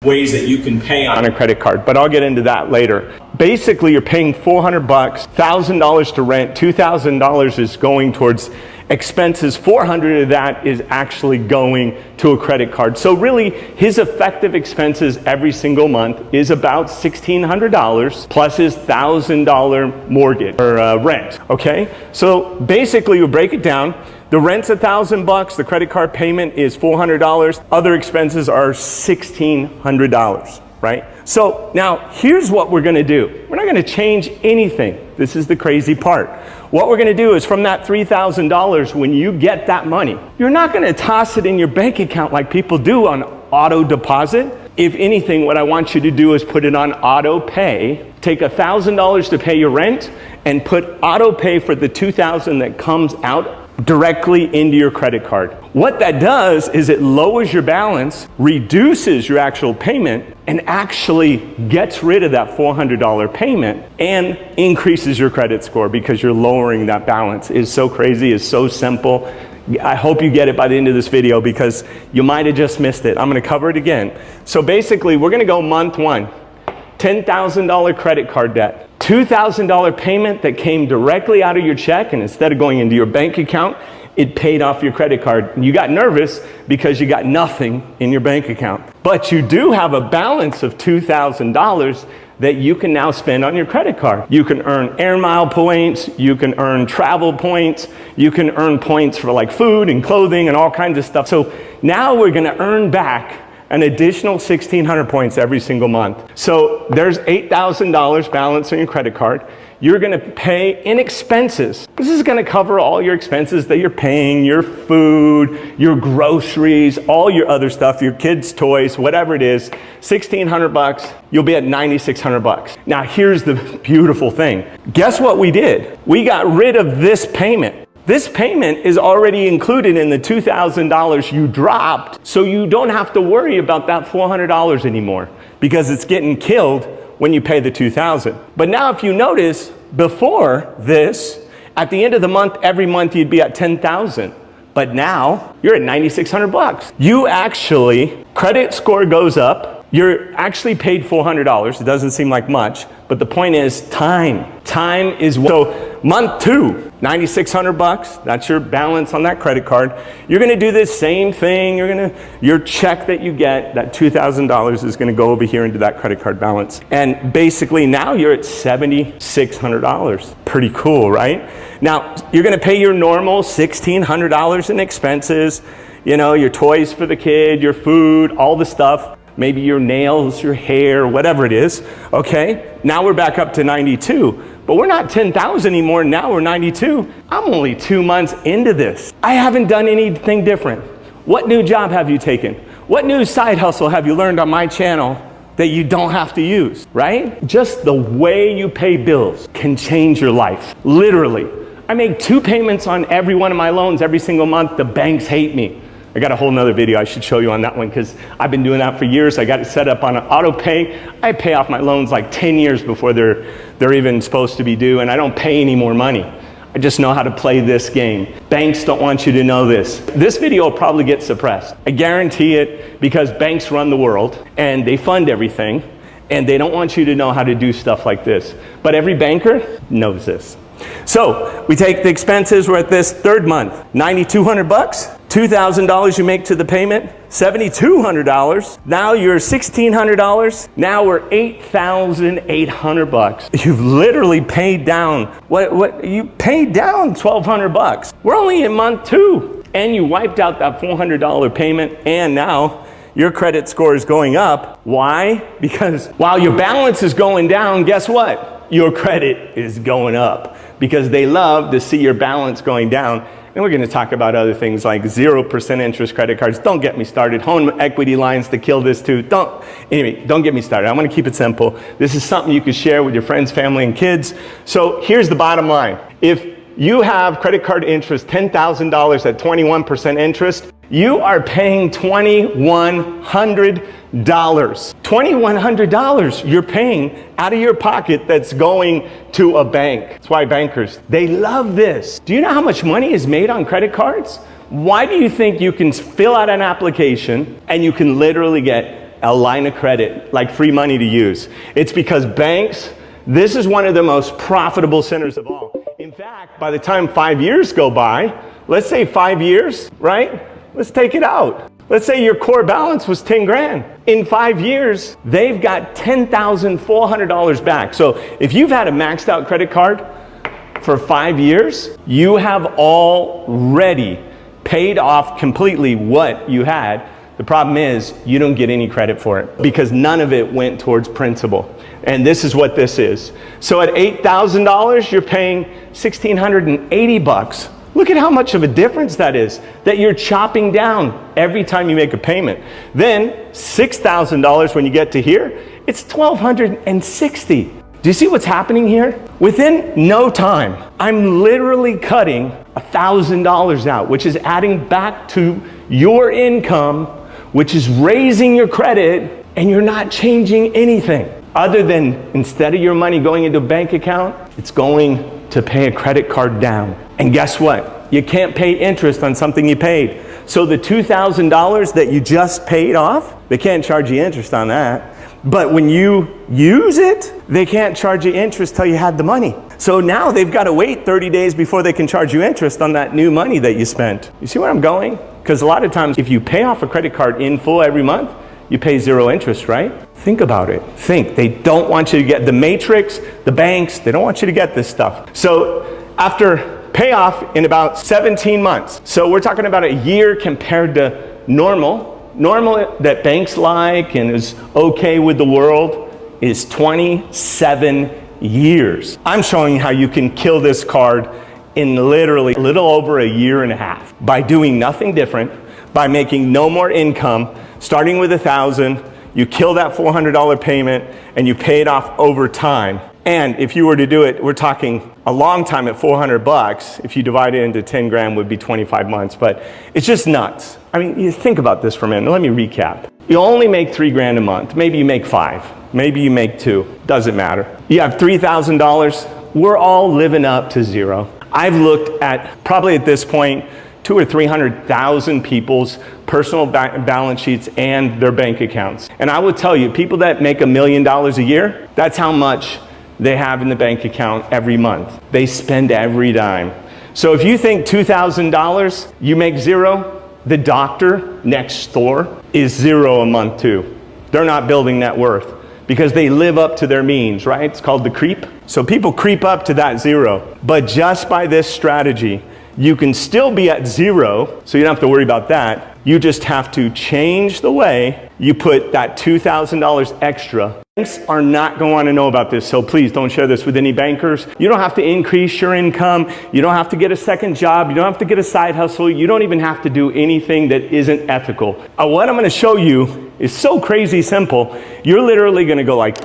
ways that you can pay on a credit card, but I'll get into that later. Basically, you're paying $400, $1,000 to rent, $2,000 is going towards expenses, $400 of that is actually going to a credit card. So really, his effective expenses every single month is about $1,600 plus his $1,000 mortgage or rent, okay? So basically, you break it down. The rent's $1,000, the credit card payment is $400, other expenses are $1,600, right? So now here's what we're gonna do. We're not gonna change anything. This is the crazy part. What we're gonna do is from that $3,000, when you get that money, you're not gonna toss it in your bank account like people do on auto deposit. If anything, what I want you to do is put it on auto pay. Take $1,000 to pay your rent and put auto pay for the $2,000 that comes out directly into your credit card. What that does is it lowers your balance, reduces your actual payment, and actually gets rid of that $400 payment and increases your credit score because you're lowering that balance. It's so crazy, it's so simple. I hope you get it by the end of this video because you might have just missed it. I'm gonna cover it again. So basically, we're gonna go month one, $10,000 credit card debt. $2,000 payment that came directly out of your check, and instead of going into your bank account, it paid off your credit card. You got nervous because you got nothing in your bank account. But you do have a balance of $2,000 that you can now spend on your credit card. You can earn air mile points, you can earn travel points, you can earn points for like food and clothing and all kinds of stuff. So now we're gonna earn back an additional 1,600 points every single month. So there's $8,000 balance on your credit card. You're gonna pay in expenses. This is gonna cover all your expenses that you're paying, your food, your groceries, all your other stuff, your kids' toys, whatever it is, $1,600, you'll be at $9,600. Now here's the beautiful thing. Guess what we did? We got rid of this payment. This payment is already included in the $2,000 you dropped, so you don't have to worry about that $400 anymore because it's getting killed when you pay the $2,000. But now if you notice, before this, at the end of the month, every month you'd be at $10,000. But now you're at $9,600. You actually, credit score goes up. You're actually paid $400. It doesn't seem like much, but the point is time. Time is so month two, $9,600. That's your balance on that credit card. You're going to do this same thing. Your check that you get, that $2,000 is going to go over here into that credit card balance. And basically now you're at $7,600. Pretty cool, right? Now you're going to pay your normal $1,600 in expenses. You know, your toys for the kid, your food, all the stuff. Maybe your nails, your hair, whatever it is, okay? Now we're back up to 92, but we're not 10,000 anymore, now we're 92. I'm only 2 months into this. I haven't done anything different. What new job have you taken? What new side hustle have you learned on my channel that you don't have to use, right? Just the way you pay bills can change your life, literally. I make 2 payments on every one of my loans every single month. The banks hate me. I got a whole nother video I should show you on that one because I've been doing that for years. I got it set up on an auto pay. I pay off my loans like 10 years before they're even supposed to be due, and I don't pay any more money. I just know how to play this game. Banks don't want you to know this. This video will probably get suppressed. I guarantee it because banks run the world and they fund everything and they don't want you to know how to do stuff like this. But every banker knows this. So we take the expenses, we're at this third month, $9,200, $2,000 you make to the payment, $7,200, now you're $1,600, now we're $8,800. You've literally paid down, you paid down $1,200. We're only in month 2, and you wiped out that $400 payment, and now your credit score is going up. Why? Because while your balance is going down, guess what? Your credit is going up because they love to see your balance going down. And we're going to talk about other things like 0% interest credit cards. Don't get me started. Home equity lines to kill this too. Don't get me started. I'm going to keep it simple. This is something you can share with your friends, family, and kids. So here's the bottom line. If you have credit card interest, $10,000 at 21% interest, you are paying $2,100. $2,100 you're paying out of your pocket that's going to a bank. That's why bankers, they love this. Do you know how much money is made on credit cards? Why do you think you can fill out an application and you can literally get a line of credit, like free money to use. It's because banks, this is one of the most profitable centers of all. In fact, by the time 5 years go by, let's say 5 years, right? Let's take it out. Let's say your core balance was 10 grand. In 5 years, they've got $10,400 back. So if you've had a maxed out credit card for 5 years, you have already paid off completely what you had. The problem is you don't get any credit for it because none of it went towards principal. And this is what this is. So at $8,000, you're paying $1,680. Look at how much of a difference that is, that you're chopping down every time you make a payment. Then $6,000 when you get to here, it's $1,260. Do you see what's happening here? Within no time, I'm literally cutting $1,000 out, which is adding back to your income, which is raising your credit, and you're not changing anything. Other than instead of your money going into a bank account, it's going to pay a credit card down. And guess what? You can't pay interest on something you paid. So the $2,000 that you just paid off, they can't charge you interest on that. But when you use it, they can't charge you interest till you had the money. So now they've got to wait 30 days before they can charge you interest on that new money that you spent. You see where I'm going? Because a lot of times if you pay off a credit card in full every month, you pay zero interest, right? Think about it. Think. They don't want you to get the matrix, the banks, they don't want you to get this stuff. So after payoff in about 17 months, so we're talking about a year compared to normal that banks like and is okay with the world is 27 years. I'm showing you how you can kill this card in literally a little over a year and a half by doing nothing different, by making no more income, starting with $1,000, you kill that $400 payment and you pay it off over time. And if you were to do it, we're talking a long time at $400, if you divide it into 10 grand would be 25 months, but it's just nuts. I mean, you think about this for a minute. Let me recap. You only make 3 grand a month. Maybe you make 5. Maybe you make 2. Doesn't matter. You have $3,000. We're all living up to zero. I've looked at, probably at this point, 200,000 or 300,000 people's personal balance sheets and their bank accounts. And I will tell you, people that make $1 million a year, that's how much they have in the bank account every month. They spend every dime. So if you think $2,000, you make zero, the doctor next door is zero a month too. They're not building net worth because they live up to their means, right? It's called the creep. So people creep up to that zero. But just by this strategy, you can still be at zero, so you don't have to worry about that. You just have to change the way you put that $2,000 extra. Banks are not going to want to know about this, so please don't share this with any bankers. You don't have to increase your income. You don't have to get a second job. You don't have to get a side hustle. You don't even have to do anything that isn't ethical. What I'm going to show you is so crazy simple. You're literally going to go like